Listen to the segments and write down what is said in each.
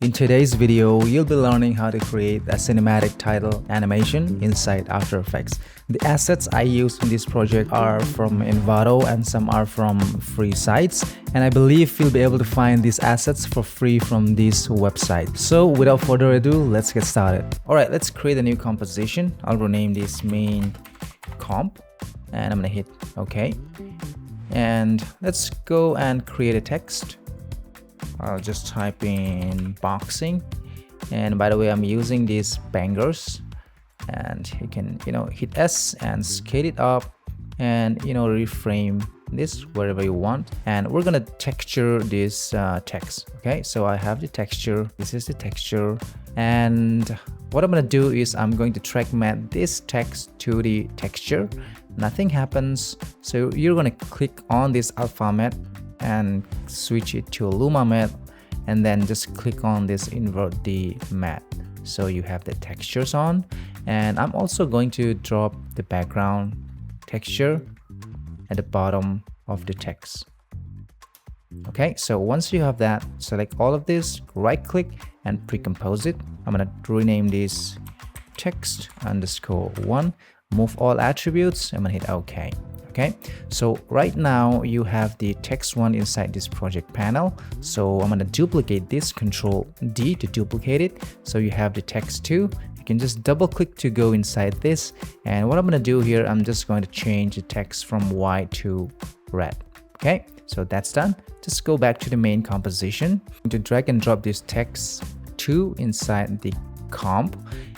In today's video, you'll be learning how to create a cinematic title animation inside After Effects. The assets I use in this project are from Envato and some are from free sites, and I believe you'll be able to find these assets for free from this website. So without further ado, let's get started. Alright, let's create a new composition. I'll rename this main comp and I'm gonna hit OK. And let's go and create a text. I'll just type in boxing, and by the way, I'm using these bangers, and you can hit S and scale it up and reframe this wherever you want, and we're gonna texture this text. Okay, so I have the texture, this is the texture, and what I'm gonna do is I'm going to track matte this text to the texture. Nothing happens, so you're gonna click on this alpha matte and switch it to Luma matte, and then just click on this invert the matte, so you have the textures on. And I'm also going to drop the background texture at the bottom of the text. Okay, so once you have that, select all of this, right click and pre-compose it. I'm gonna rename this text underscore 1, move all attributes. I'm gonna hit OK. Okay, so right now you have the text 1 inside this project panel, so I'm going to duplicate this, Control D to duplicate it, so you have the text 2. You can just double click to go inside this, and what I'm going to do here, I'm just going to change the text from white to red. Okay, so that's done. Just go back to the main composition to drag and drop this text 2 inside the comp.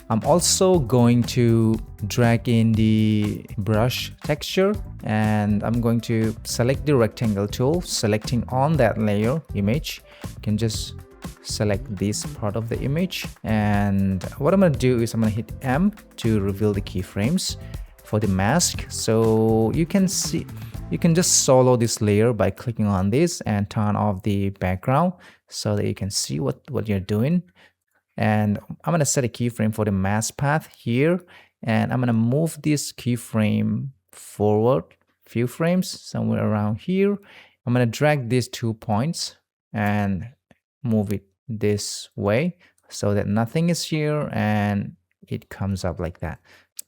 I'm also going to drag in the brush texture, and I'm going to select the rectangle tool, selecting on that layer image. You can just select this part of the image, and what I'm going to do is I'm going to hit M to reveal the keyframes for the mask. So you can see, you can just solo this layer by clicking on this and turn off the background so that you can see what you're doing. And I'm going to set a keyframe for the mask path here, and I'm going to move this keyframe forward a few frames somewhere around here. I'm going to drag these 2 points and move it this way so that nothing is here and it comes up like that.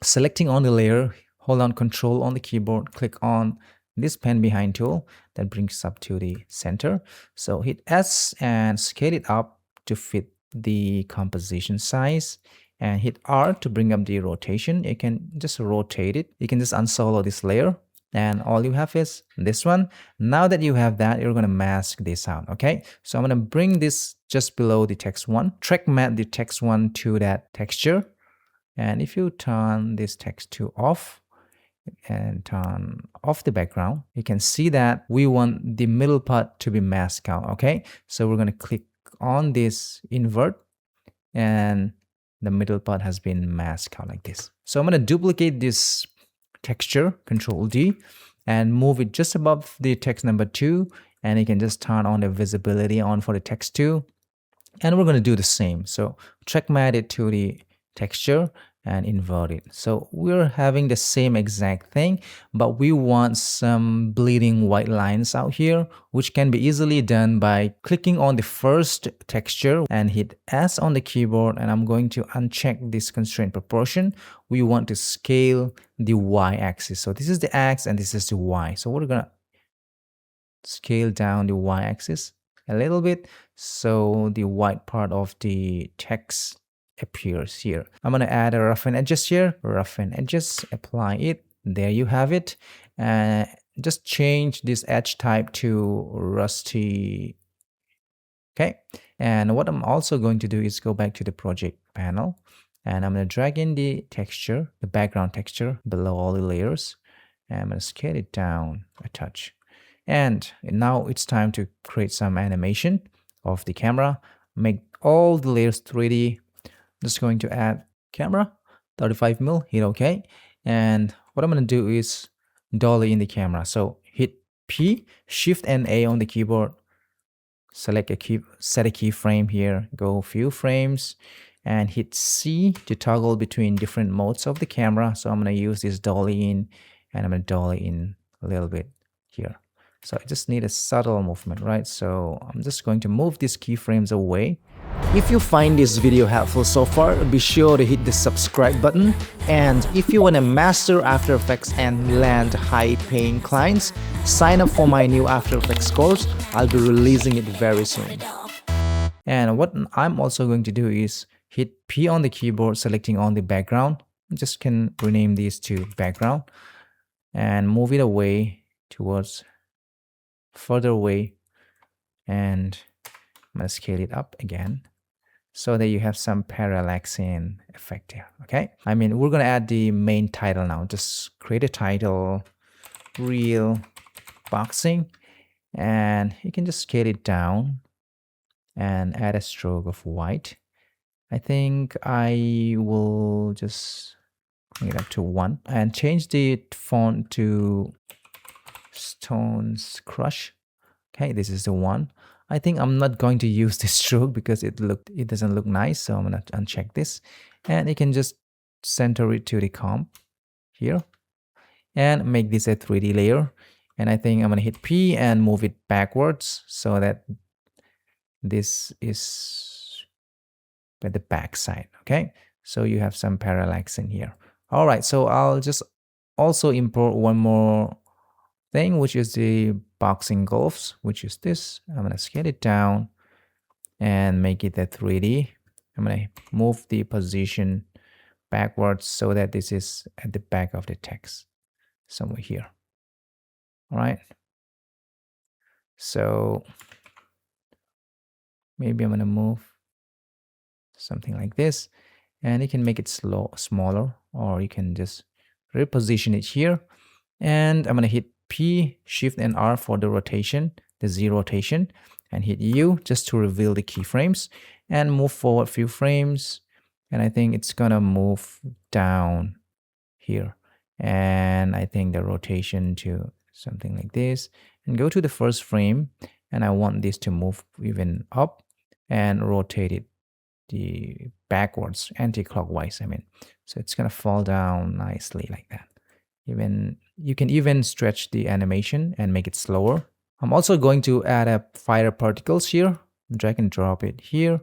Selecting on the layer, hold on Control on the keyboard, click on this pen behind tool that brings up to the center. So hit S and scale it up to fit the composition size, and hit R to bring up the rotation. You can just rotate it. You can just unsolo this layer, and all you have is this one. Now that you have that, you're going to mask this out. Okay, so I'm going to bring this just below the text 1, track matte the text 1 to that texture, and if you turn this text 2 off and turn off the background, you can see that we want the middle part to be masked out. Okay, so we're going to click on this invert, and the middle part has been masked out like this. So I'm going to duplicate this texture, Control D, and move it just above the text number 2, and you can just turn on the visibility on for the text 2, and we're going to do the same. So track matte it to the texture and invert it. So we're having the same exact thing, but we want some bleeding white lines out here, which can be easily done by clicking on the first texture and hit S on the keyboard, and I'm going to uncheck this constraint proportion. We want to scale the y-axis. So this is the x and this is the y. So we're gonna scale down the y-axis a little bit so the white part of the text appears here. I'm going to add a roughen edges here, roughen edges, apply it. There you have it. Just change this edge type to rusty. Okay, and what I'm also going to do is go back to the project panel, and I'm going to drag in the texture, the background texture below all the layers, and I'm going to scale it down a touch. And now it's time to create some animation of the camera. Make all the layers 3D. Just going to add camera 35mm, hit OK, and what I'm going to do is dolly in the camera. So hit P, Shift and A on the keyboard, select a set a keyframe here, go a few frames, and hit C to toggle between different modes of the camera. So I'm going to use this dolly in, and I'm going to dolly in a little bit here. So I just need a subtle movement, right? So I'm just going to move these keyframes away. If you find this video helpful so far, be sure to hit the subscribe button. And if you want to master After Effects and land high-paying clients, sign up for my new After Effects course. I'll be releasing it very soon. And what I'm also going to do is hit P on the keyboard, selecting on the background. Just can rename these to background and move it away towards further away, and I'm gonna scale it up again so that you have some parallaxing effect here. Okay, I mean, we're gonna add the main title now. Just create a title, real boxing, and you can just scale it down and add a stroke of white. I think I will just bring it up to 1 and change the font to Stone's Crush. Okay, this is the one. I think I'm not going to use this stroke because it doesn't look nice, so I'm gonna uncheck this, and you can just center it to the comp here and make this a 3D layer. And I think I'm gonna hit P and move it backwards so that this is at the back side. Okay, so you have some parallax in here. All right, so I'll just also import one more thing, which is the boxing golfs, which is this. I'm gonna scale it down and make it a 3D. I'm gonna move the position backwards so that this is at the back of the text, somewhere here. All right. So maybe I'm gonna move something like this, and you can make it smaller, or you can just reposition it here. And I'm gonna hit P, Shift and R for the rotation, the Z rotation, and hit U just to reveal the keyframes and move forward a few frames. And I think it's gonna move down here. And I think the rotation to something like this, and go to the first frame, and I want this to move even up and rotate it the backwards, anti-clockwise, I mean. So it's gonna fall down nicely like that. Even you can even stretch the animation and make it slower. I'm also going to add up fire particles here, drag and drop it here,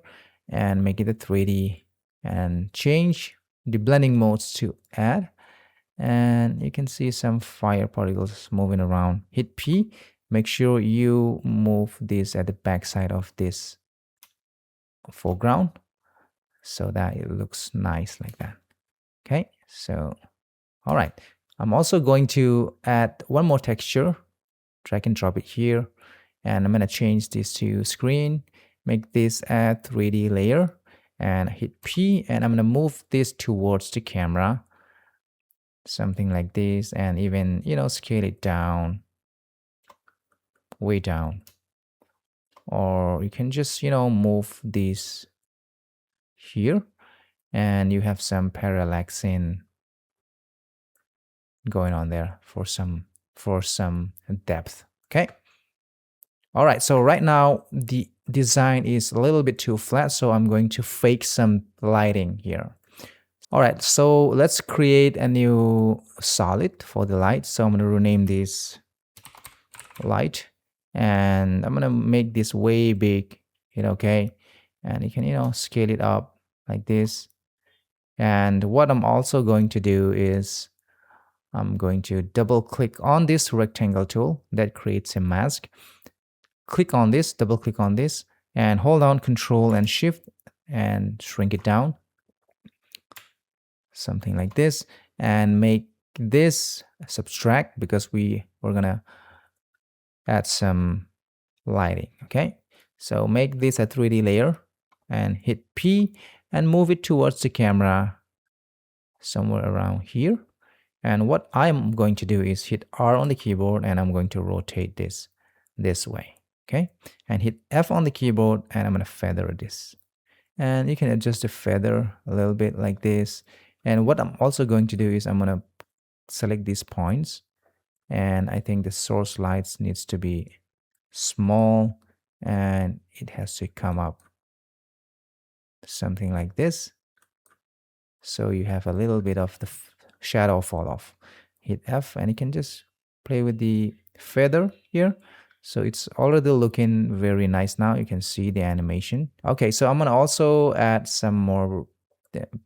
and make it a 3D, and change the blending modes to add. And you can see some fire particles moving around. Hit P, make sure you move this at the back side of this foreground so that it looks nice like that. Okay, so all right, I'm also going to add one more texture, drag and drop it here, and I'm going to change this to screen, make this a 3D layer, and hit P, and I'm going to move this towards the camera, something like this, and even, you know, scale it down, way down. Or you can just, you know, move this here, and you have some parallaxing going on there for some depth. Okay, all right, so right now the design is a little bit too flat, so I'm going to fake some lighting here. All right, so let's create a new solid for the light. So I'm going to rename this light, and I'm going to make this way big, okay, and you can, scale it up like this. And what I'm also going to do is I'm going to double click on this rectangle tool that creates a mask. Click on this, double click on this, and hold down Control and Shift and shrink it down, something like this, and make this subtract because we're gonna add some lighting. Okay, so make this a 3D layer and hit P and move it towards the camera somewhere around here. And what I'm going to do is hit R on the keyboard, and I'm going to rotate this way. Okay, and hit F on the keyboard, and I'm going to feather this. And you can adjust the feather a little bit like this. And what I'm also going to do is I'm going to select these points, and I think the source lights needs to be small, and it has to come up something like this. So you have a little bit of the shadow fall off. Hit F, and you can just play with the feather here. So it's already looking very nice now. You can see the animation. Okay, so I'm gonna also add some more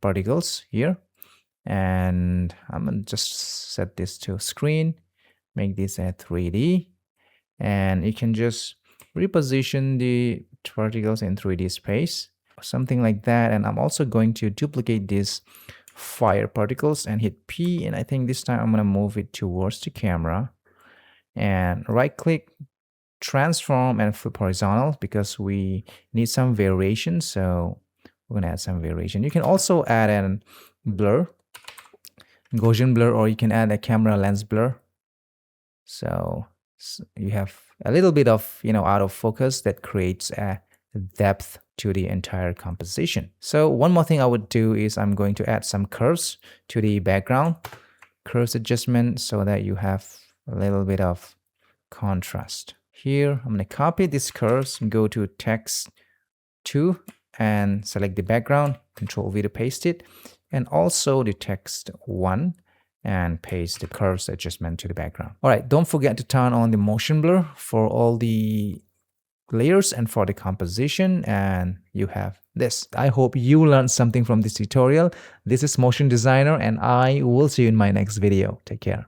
particles here, and I'm gonna just set this to screen, make this a 3D, and you can just reposition the particles in 3D space, something like that. And I'm also going to duplicate these fire particles and hit P, and I think this time I'm gonna move it towards the camera and right click, transform, and flip horizontal because we need some variation. So we're gonna add some variation. You can also add a blur, Gaussian blur, or you can add a camera lens blur. So you have a little bit of, out of focus that creates a depth to the entire composition. So one more thing I would do is I'm going to add some curves to the background, curves adjustment, so that you have a little bit of contrast. Here, I'm going to copy these curves and go to text 2 and select the background, Control V to paste it, and also the text 1 and paste the curves adjustment to the background. All right, don't forget to turn on the motion blur for all the layers and for the composition, and you have this. I hope you learned something from this tutorial. This is Motion Designer, and I will see you in my next video. Take care.